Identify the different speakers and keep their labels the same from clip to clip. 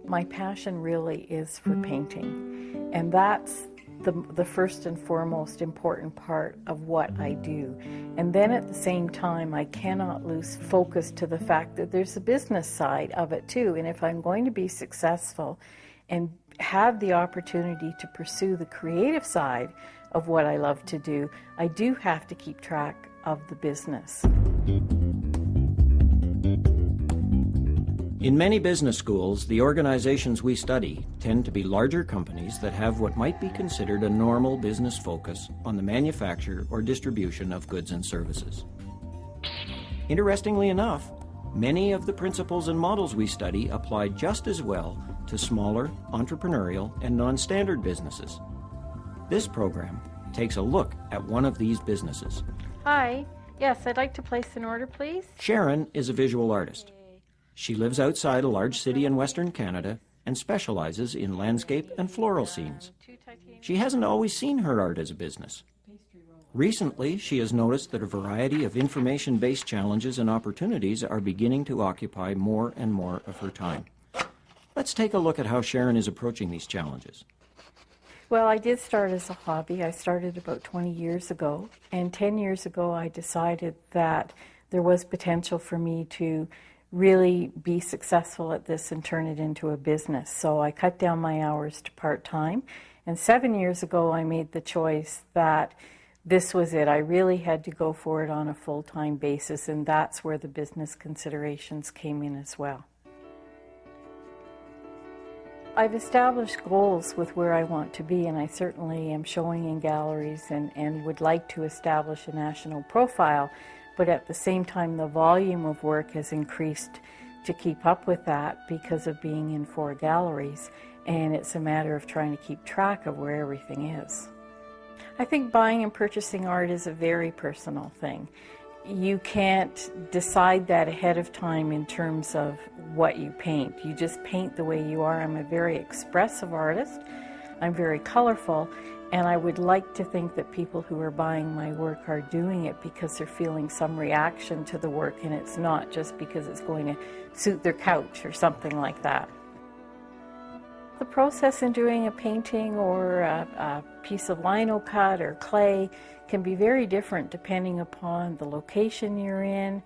Speaker 1: My passion really is for painting, and that's the first and foremost important part of what I do. And then at the same time, I cannot lose focus to the fact that there's a business side of it too. And if I'm going to be successful and have the opportunity to pursue the creative side of what I love to do, I do have to keep track of the business.
Speaker 2: In many business schools, the organizations we study tend to be larger companies that have what might be considered a normal business focus on the manufacture or distribution of goods and services. Interestingly enough, many of the principles and models we study apply just as well to smaller, entrepreneurial, and non-standard businesses. This program takes a look at one of these businesses.
Speaker 1: Hi. Yes, I'd like to place an order, please.
Speaker 2: Sharon is a visual artist. She lives outside a large city in Western Canada and specializes in landscape and floral scenes. She hasn't always seen her art as a business. Recently, she has noticed that a variety of information-based challenges and opportunities are beginning to occupy more and more of her time. Let's take a look at how Sharon is approaching these challenges.
Speaker 1: Well, I did start as a hobby. I started about 20 years ago, and 10 years ago I decided that there was potential for me to really be successful at this and turn it into a business. So I cut down my hours to part-time, and 7 years ago I made the choice that this was it. I really had to go for it on a full-time basis, and that's where the business considerations came in as well. I've established goals with where I want to be, and I certainly am showing in galleries and would like to establish a national profile. But at the same time, the volume of work has increased to keep up with that because of being in 4 galleries, and it's a matter of trying to keep track of where everything is. I think buying and purchasing art is a very personal thing. You can't decide that ahead of time in terms of what you paint. You just paint the way you are. I'm a very expressive artist. I'm very colorful. And I would like to think that people who are buying my work are doing it because they're feeling some reaction to the work, and it's not just because it's going to suit their couch or something like that. The process in doing a painting or a piece of lino cut or clay can be very different depending upon the location you're in,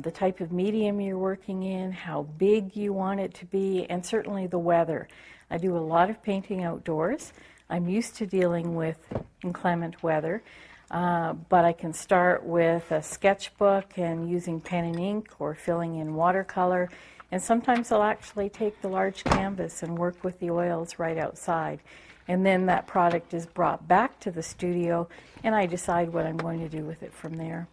Speaker 1: the type of medium you're working in, how big you want it to be, and certainly the weather. I do a lot of painting outdoors. I'm used to dealing with inclement weather, but I can start with a sketchbook and using pen and ink or filling in watercolor, and sometimes I'll actually take the large canvas and work with the oils right outside. And then that product is brought back to the studio, and I decide what I'm going to do with it from there.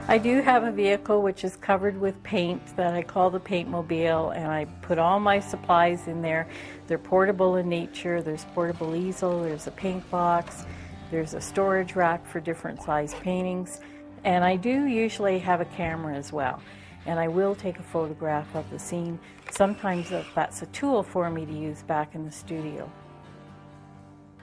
Speaker 1: I do have a vehicle which is covered with paint that I call the Paintmobile, and I put all my supplies in there. They're portable in nature. There's portable easel, there's a paint box, there's a storage rack for different size paintings, and I do usually have a camera as well. And I will take a photograph of the scene. Sometimes that's a tool for me to use back in the studio.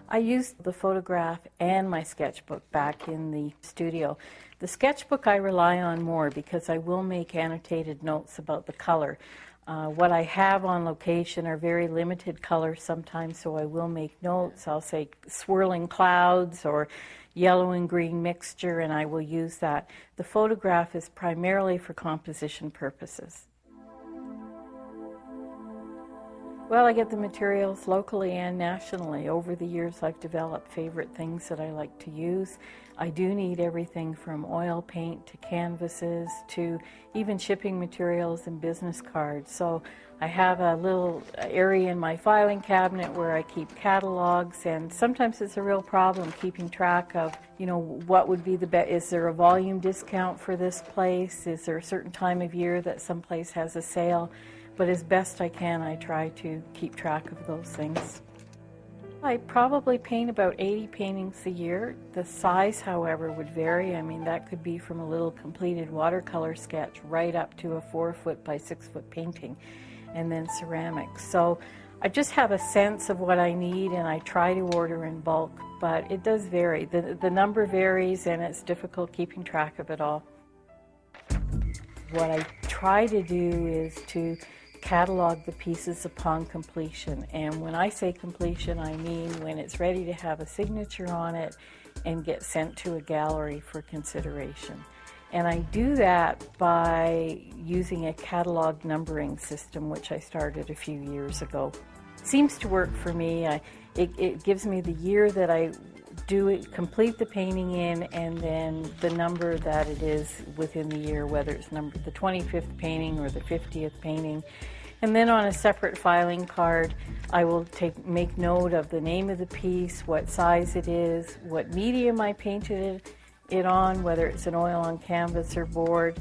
Speaker 1: I use the photograph and my sketchbook back in the studio. The sketchbook I rely on more because I will make annotated notes about the color. What I have on location are very limited colors sometimes, so I will make notes. I'll say swirling clouds or yellow and green mixture, and I will use that. The photograph is primarily for composition purposes. Well, I get the materials locally and nationally. Over the years, I've developed favorite things that I like to use. I do need everything from oil paint to canvases to even shipping materials and business cards. So I have a little area in my filing cabinet where I keep catalogs, and sometimes it's a real problem keeping track of, what would be the best. Is there a volume discount for this place? Is there a certain time of year that some place has a sale? But as best I can, I try to keep track of those things. I probably paint about 80 paintings a year. The size, however, would vary. I mean, that could be from a little completed watercolor sketch right up to a 4-foot by 6-foot painting, and then ceramics. So I just have a sense of what I need, and I try to order in bulk, but it does vary. The number varies, and it's difficult keeping track of it all. What I try to do is to catalog the pieces upon completion. And when I say completion, I mean when it's ready to have a signature on it and get sent to a gallery for consideration. And I do that by using a catalog numbering system, which I started a few years ago. Seems to work for me. It gives me the year that I complete the painting in, and then the number that it is within the year, whether it's the 25th painting or the 50th painting. And then on a separate filing card, I will make note of the name of the piece, what size it is, what medium I painted it on, whether it's an oil on canvas or board,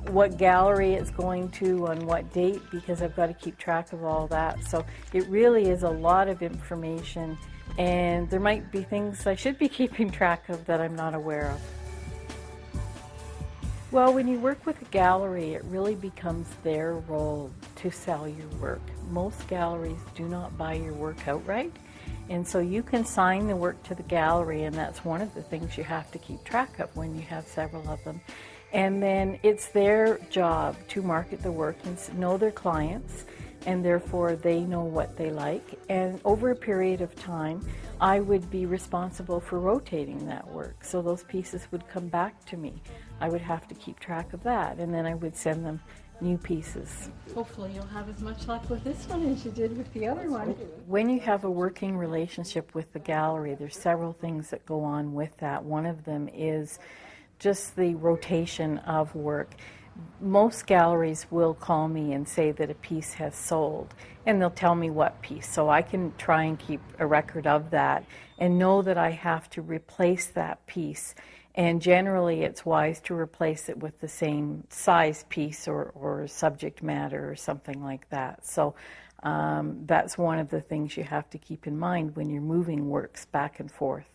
Speaker 1: what gallery it's going to, on what date, because I've got to keep track of all that. So it really is a lot of information, and there might be things I should be keeping track of that I'm not aware of. Well, when you work with a gallery, it really becomes their role to sell your work. Most galleries do not buy your work outright, and so you can sign the work to the gallery, and that's one of the things you have to keep track of when you have several of them. And then it's their job to market the work and know their clients, and therefore they know what they like. And over a period of time, I would be responsible for rotating that work. So those pieces would come back to me. I would have to keep track of that, and then I would send them new pieces. Hopefully you'll have as much luck with this one as you did with the other one. When you have a working relationship with the gallery, there's several things that go on with that. One of them is just the rotation of work. Most galleries will call me and say that a piece has sold, and they'll tell me what piece, so I can try and keep a record of that and know that I have to replace that piece. And generally it's wise to replace it with the same size piece or subject matter or something like that. So that's one of the things you have to keep in mind when you're moving works back and forth.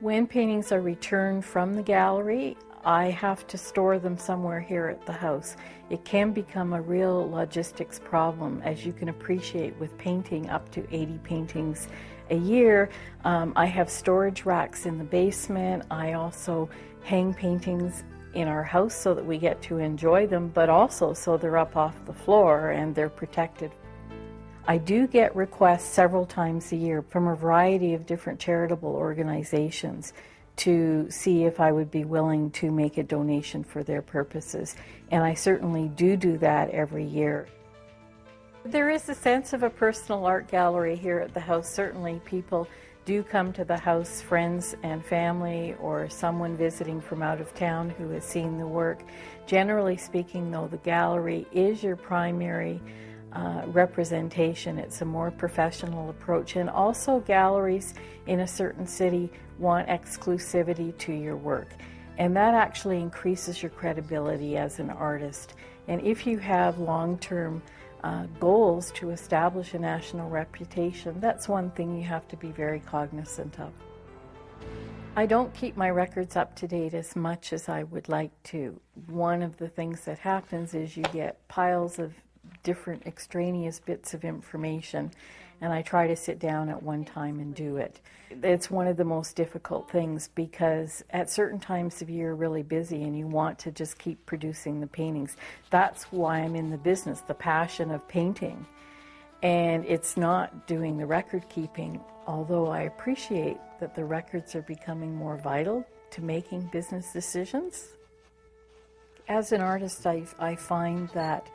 Speaker 1: When paintings are returned from the gallery, I have to store them somewhere here at the house. It can become a real logistics problem, as you can appreciate with painting up to 80 paintings a year. I have storage racks in the basement. I also hang paintings in our house so that we get to enjoy them, but also so they're up off the floor and they're protected. I do get requests several times a year from a variety of different charitable organizations to see if I would be willing to make a donation for their purposes. And I certainly do that every year. There is a sense of a personal art gallery here at the house. Certainly people do come to the house, friends and family, or someone visiting from out of town who has seen the work. Generally speaking, though, the gallery is your primary representation. It's a more professional approach, and also galleries in a certain city want exclusivity to your work, and that actually increases your credibility as an artist. And if you have long-term goals to establish a national reputation, that's one thing you have to be very cognizant of. I don't keep my records up to date as much as I would like to. One of the things that happens is you get piles of different extraneous bits of information, and I try to sit down at one time and do it. It's one of the most difficult things because at certain times of year you're really busy and you want to just keep producing the paintings. That's why I'm in the business, the passion of painting. And it's not doing the record keeping, although I appreciate that the records are becoming more vital to making business decisions. As an artist, I find that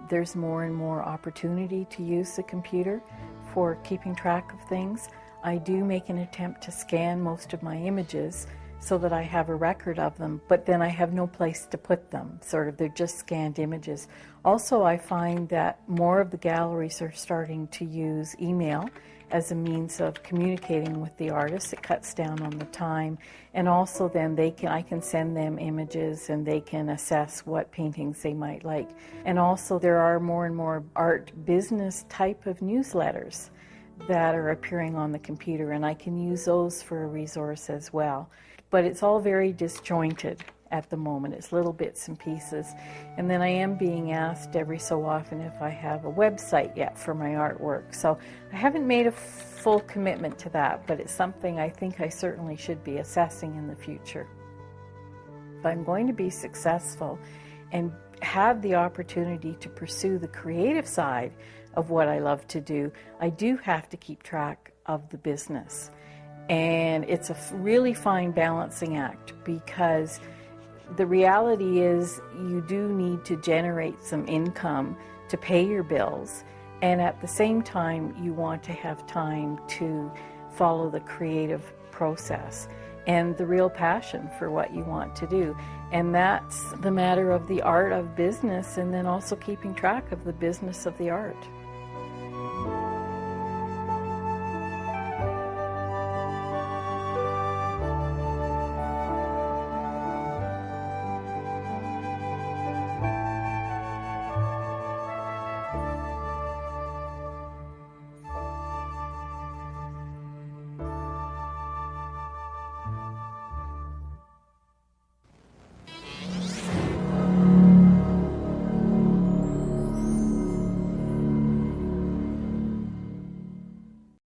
Speaker 1: there's more and more opportunity to use the computer for keeping track of things. I do make an attempt to scan most of my images so that I have a record of them, but then I have no place to put them. They're just scanned images. Also, I find that more of the galleries are starting to use email as a means of communicating with the artists. It cuts down on the time, and also then I can send them images and they can assess what paintings they might like. And also there are more and more art business type of newsletters that are appearing on the computer, and I can use those for a resource as well. But it's all very disjointed at the moment. It's little bits and pieces. And then I am being asked every so often if I have a website yet for my artwork. So I haven't made a full commitment to that, but it's something I think I certainly should be assessing in the future. If I'm going to be successful and have the opportunity to pursue the creative side of what I love to do, I do have to keep track of the business. And it's a really fine balancing act, because the reality is you do need to generate some income to pay your bills, and at the same time you want to have time to follow the creative process and the real passion for what you want to do. And that's the matter of the art of business, and then also keeping track of the business of the art.